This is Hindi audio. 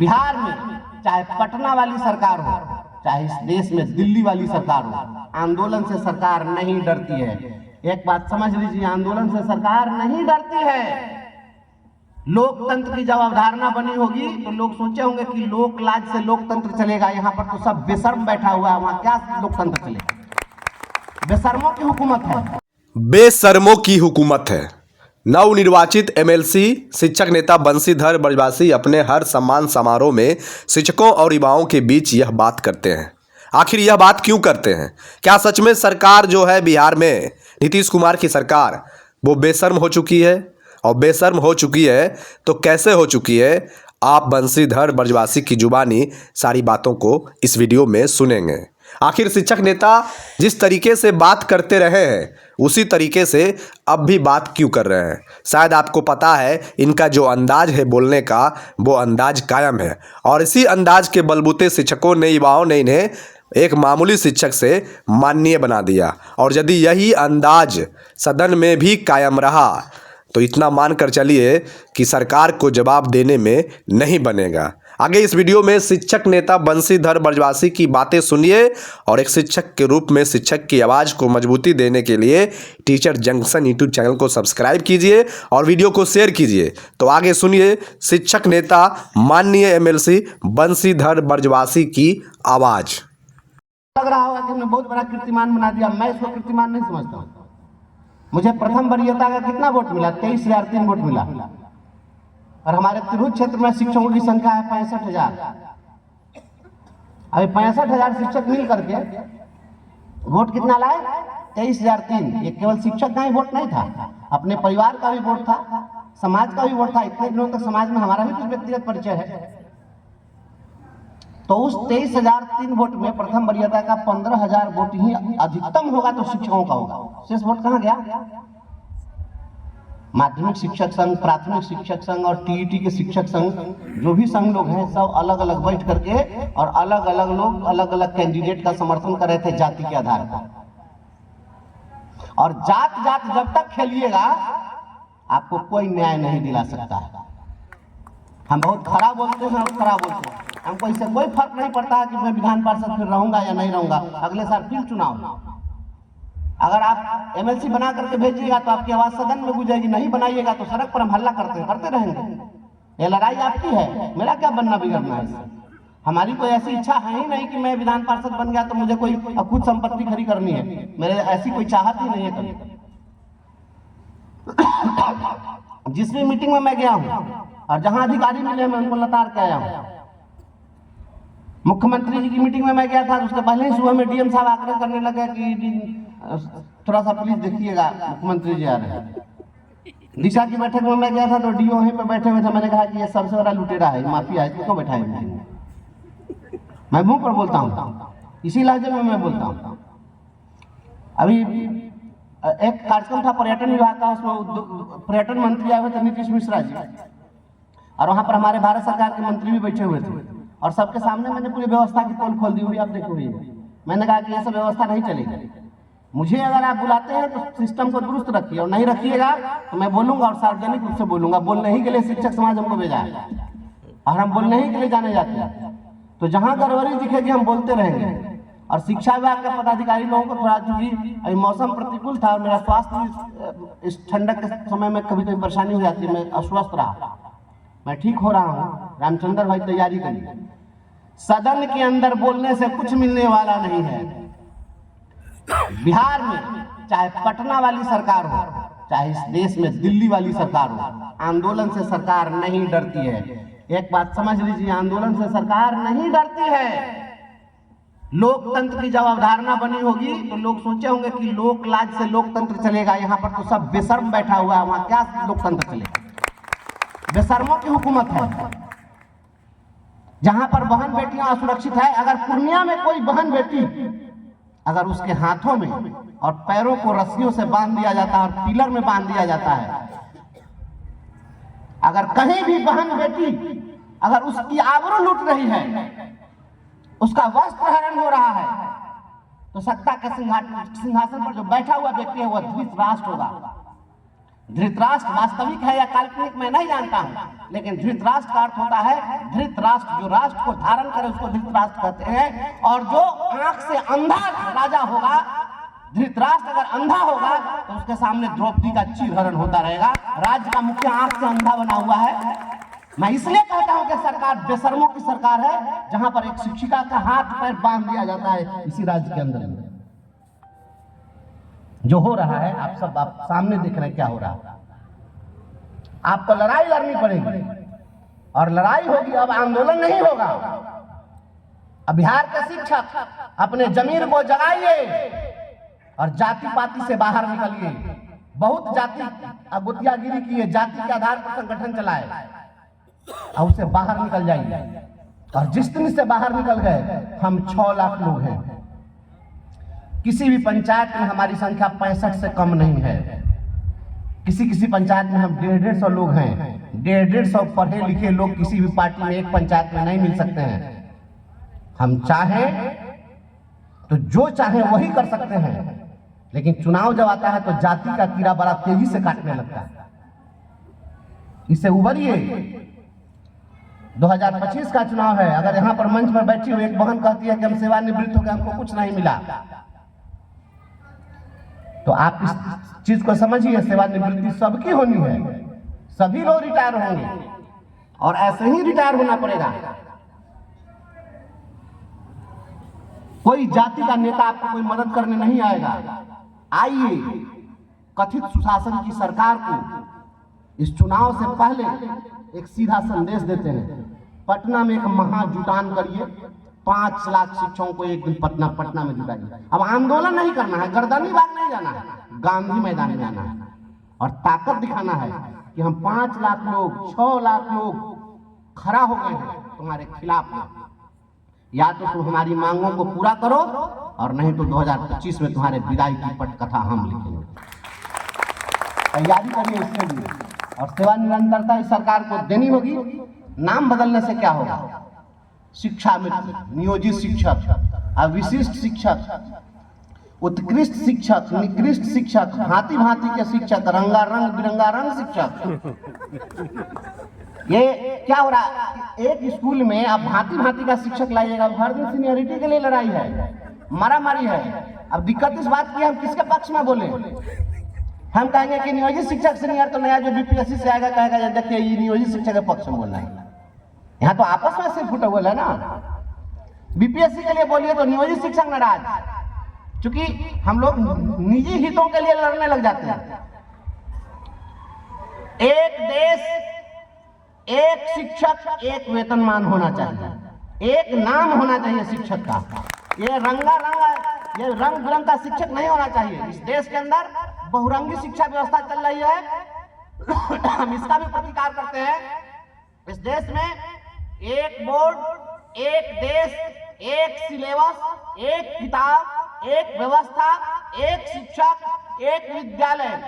बिहार में चाहे पटना वाली सरकार हो, चाहे इस देश में दिल्ली वाली सरकार हो, आंदोलन से सरकार नहीं डरती है। एक बात समझ लीजिए, आंदोलन से सरकार नहीं डरती है। लोकतंत्र की जब अवधारणा बनी होगी तो लोग सोचे होंगे कि लोक लाज से लोकतंत्र चलेगा। यहाँ पर तो सब बेशर्म बैठा हुआ है, वहां क्या लोकतंत्र चलेगा? बेशर्मों की हुकूमत है। बेशर्मों की हुकूमत है। नवनिर्वाचित एमएलसी शिक्षक नेता बंशीधर ब्रजवासी अपने हर सम्मान समारोह में शिक्षकों और युवाओं के बीच यह बात करते हैं। आखिर यह बात क्यों करते हैं? क्या सच में सरकार जो है बिहार में नीतीश कुमार की सरकार वो बेशर्म हो चुकी है? और बेशर्म हो चुकी है तो कैसे हो चुकी है? आप बंशीधर ब्रजवासी की जुबानी सारी बातों को इस वीडियो में सुनेंगे। आखिर शिक्षक नेता जिस तरीके से बात करते रहे हैं उसी तरीके से अब भी बात क्यों कर रहे हैं? शायद आपको पता है इनका जो अंदाज है बोलने का वो अंदाज कायम है, और इसी अंदाज के बलबूते शिक्षकों ने, युवाओं ने इन्हें एक मामूली शिक्षक से माननीय बना दिया। और यदि यही अंदाज सदन में भी कायम रहा तो इतना मानकर चलिए कि सरकार को जवाब देने में नहीं बनेगा। आगे इस वीडियो में शिक्षक नेता बंशीधर ब्रजवासी की बातें सुनिए और एक शिक्षक के रूप में शिक्षक की आवाज़ को मजबूती देने के लिए टीचर जंक्शन यूट्यूब चैनल को सब्सक्राइब कीजिए और वीडियो को शेयर कीजिए। तो आगे सुनिए शिक्षक नेता माननीय एमएलसी बंशीधर ब्रजवासी की आवाज़। लग रहा होगा कि हमने बहुत बड़ा कीर्तिमान बना दिया। मैं इसको कीर्तिमान नहीं समझता हूँ। मुझे प्रथम वरीयता का कितना वोट मिला? 23,003 वोट मिला। और हमारे तिरहुत क्षेत्र में शिक्षकों की संख्या है 65,000। अभी 65,000 शिक्षक मिल करके वोट कितना लाए? 23,003। ये केवल शिक्षक का ही वोट नहीं था, अपने परिवार का भी वोट था, समाज का भी वोट था। इतने दिनों तक समाज में हमारा भी कुछ व्यक्तिगत परिचय है। तो उस 23,003 वोट में प्रथम वरीयता का 15,000 वोट ही अधिकतम होगा तो शिक्षकों का होगा। शेष वोट कहाँ गया? माध्यमिक शिक्षक संघ, प्राथमिक शिक्षक संघ और टीईटी के शिक्षक संघ, जो भी संघ लोग हैं, सब अलग अलग बैठ करके और अलग अलग लोग अलग अलग कैंडिडेट का समर्थन कर रहे थे जाति के आधार पर। और जात जात जब तक खेलिएगा आपको कोई न्याय नहीं दिला सकता है। हम बहुत खराब बोलते हैं और खराब बोलते हैं, हमको इससे कोई फर्क नहीं पड़ता है कि मैं विधान पार्षद फिर रहूंगा या नहीं रहूंगा। अगले साल फिर चुनाव। अगर आप एमएलसी बना करके भेजिएगा तो आपकी आवाज सदन में गूंजेगी, नहीं बनाइएगा तो सड़क पर हम हल्ला करते रहेंगे। ये लड़ाई आपकी है, मेरा क्या बनना बिगड़ना है इससे? हमारी कोई ऐसी इच्छा है ही नहीं कि मैं विधान पार्षद बन गया तो मुझे कोई कुछ संपत्ति खड़ी करनी है। मेरे ऐसी कोई चाहत ही नहीं है कभी। जिस भी मीटिंग में मैं गया हूँ और जहां अधिकारी मिले मैं उनको लताड़ के आया हूँ। मुख्यमंत्री जी की मीटिंग में मैं गया था, उसके पहले ही सुबह में डीएम साहब आग्रह करने लगे कि थोड़ा सा प्लीज देखिएगा, मुख्यमंत्री जी आ रहे हैं। दिशा की बैठक में मैं गया था तो डीओ वहीं पे बैठे हुए थे। मैंने कहा कि ये सबसे बड़ा लुटेरा है, माफिया है, इसको क्यों बैठाए? मैं मुंह पर बोलता हूँ, इसी लहजे में मैं बोलता हूँ। अभी एक कार्यक्रम था पर्यटन विभाग का, उसमें पर्यटन मंत्री आए हुए थे नीतीश मिश्रा जी, और वहां पर हमारे भारत सरकार के मंत्री भी बैठे हुए थे। और सबके सामने मैंने पूरी व्यवस्था की पोल खोल दी हुई, आप देखो हुई। मैंने कहा कि ये सब व्यवस्था नहीं चलेगी। मुझे अगर आप बुलाते हैं तो सिस्टम को दुरुस्त रखिए, और नहीं रखिएगा तो मैं बोलूंगा और सार्वजनिक रूप से बोलूंगा। बोलने ही के लिए शिक्षक समाज हमको भेजा है और हम बोलने ही के लिए जाने जाते हैं। तो जहां गड़बड़ी दिखेगी हम बोलते रहेंगे। और शिक्षा विभाग के पदाधिकारी लोगों को थोड़ा, चूंकि मौसम प्रतिकूल था और मेरा स्वास्थ्य इस ठंडक के समय में कभी कभी परेशानी हो जाती है, मैं अस्वस्थ रहा, मैं ठीक हो रहा हूँ। रामचंद्र भाई तैयारी करिए। सदन के अंदर बोलने से कुछ मिलने वाला नहीं है। बिहार में चाहे पटना वाली सरकार हो, चाहे इस देश में दिल्ली वाली सरकार हो, आंदोलन से सरकार नहीं डरती है। एक बात समझ लीजिए, आंदोलन से सरकार नहीं डरती है। लोकतंत्र की जब अवधारणा बनी होगी तो लोग सोचे होंगे कि लोक लाज से लोकतंत्र चलेगा। यहाँ पर तो सब बेशर्म बैठा हुआ है, वहां क्या लोकतंत्र चलेगा? बेशर्मों की हुकूमत है। जहां पर बहन बेटियां असुरक्षित है, अगर पूर्णिया में कोई बहन बेटी अगर उसके हाथों में और पैरों को रस्सियों से बांध दिया जाता है और पिलर में बांध दिया जाता है, अगर कहीं भी बहन बेटी अगर उसकी आबरू लूट रही है, उसका वस्त्र हरण हो रहा है, तो सत्ता के सिंहासन पर जो बैठा हुआ व्यक्ति है वह धृतराष्ट्र होगा। धृतराष्ट्र वास्तविक है या काल्पनिक मैं नहीं जानता हूं, लेकिन धृतराष्ट्र का अर्थ होता है धृतराष्ट्र, जो राष्ट्र को धारण करे उसको धृतराष्ट्र कहते हैं। और जो आंख से अंधा राजा होगा, धृतराष्ट्र अगर अंधा होगा तो उसके सामने द्रौपदी का चीरहरण होता रहेगा। राज्य का मुखिया आंख से अंधा बना हुआ है। मैं इसलिए कहता हूं कि सरकार बेशर्मों की सरकार है, जहां पर एक शिक्षिका का हाथ पैर बांध दिया जाता है इसी राज्य के अंदर। जो हो रहा है आप सब आप सामने देख रहे हैं क्या हो रहा है। आपको लड़ाई लड़नी पड़ेगी और लड़ाई होगी, अब आंदोलन नहीं होगा। अब बिहार के शिक्षक अपने जमीर को जगाइए और जाति पाति से बाहर निकलिए। बहुत जाति गुतियागिरी की है, जाति के आधार पर संगठन चलाए और उससे बाहर निकल जाइए। और जिस दिन से बाहर निकल गए, हम 6 लाख लोग हैं। किसी भी पंचायत में हमारी संख्या 65 से कम नहीं है। किसी पंचायत में हम 150 लोग हैं। 150 पढ़े लिखे लोग किसी भी पार्टी में एक पंचायत में नहीं मिल सकते हैं। हम चाहें तो जो चाहें वही कर सकते हैं, लेकिन चुनाव जब आता है तो जाति का कीड़ा बड़ा तेजी से काटने लगता है। इससे उबरिए। 2025 का चुनाव है। अगर यहाँ पर मंच पर बैठी हुई एक बहन कहती है कि हम सेवानिवृत्त हो गए, हमको कुछ नहीं मिला, तो आप इस चीज को समझिए, सेवानिवृत्ति सबकी होनी है। सभी लोग रिटायर होंगे और ऐसे ही रिटायर होना पड़ेगा। कोई जाति का नेता आपको कोई मदद करने नहीं आएगा। आइए, कथित सुशासन की सरकार को इस चुनाव से पहले एक सीधा संदेश देते हैं। पटना में एक महाजुटान करिए, 5 लाख शिक्षकों को एक दिन पटना में जुटाइए। अब आंदोलन नहीं करना है, गर्दनी बाग नहीं जाना है, गांधी मैदान में आना है और ताकत दिखाना है कि हम 5 लाख लोग, 6 लाख लोग खड़ा हो गए हैं तुम्हारे खिलाफ में। या तो तुम हमारी मांगों को पूरा करो और नहीं तो 2025 में तुम्हारे विदाई की पटकथा हम लिखेंगे। तैयारी करिए इसके लिए। और सेवा निरंतरता इस सरकार को देनी होगी। नाम बदलने से क्या होगा? शिक्षा में नियोजित शिक्षक, अविशिष्ट शिक्षक, उत्कृष्ट शिक्षक, निकृष्ट शिक्षक, भांति भांति के शिक्षक, रंगारंग बिरंगारंग शिक्षक। ये क्या हो रहा है? एक स्कूल में आप भांति भांति का शिक्षक लाइएगा। हर दिन सीनियरिटी के लिए लड़ाई है, मारामारी है। अब दिक्कत इस बात की, हम किसके पक्ष में बोले? हम कहेंगे कि नियोजित शिक्षक सीनियर, तो नया जो बीपीएससी से आएगा कहेगा देखिए ये नियोजित शिक्षक के पक्ष में बोलना है। यहाँ तो आपस में सिर्फ फुटा बोला ना। बीपीएससी के लिए बोलिए तो नियोजित शिक्षक नाराज, क्योंकि हम लोग निजी हितों के लिए लड़ने लग जाते हैं। एक देश, एक शिक्षक, एक वेतनमान होना चाहिए, एक नाम होना चाहिए शिक्षक का। ये ये रंग बिरंग का शिक्षक नहीं होना चाहिए। इस देश के अंदर बहुरंगी शिक्षा व्यवस्था चल रही है, हम इसका भी प्रतिकार करते हैं। इस देश में एक बोर्ड, एक देश, एक सिलेबस, एक किताब, एक व्यवस्था, एक शिक्षक, एक विद्यालय।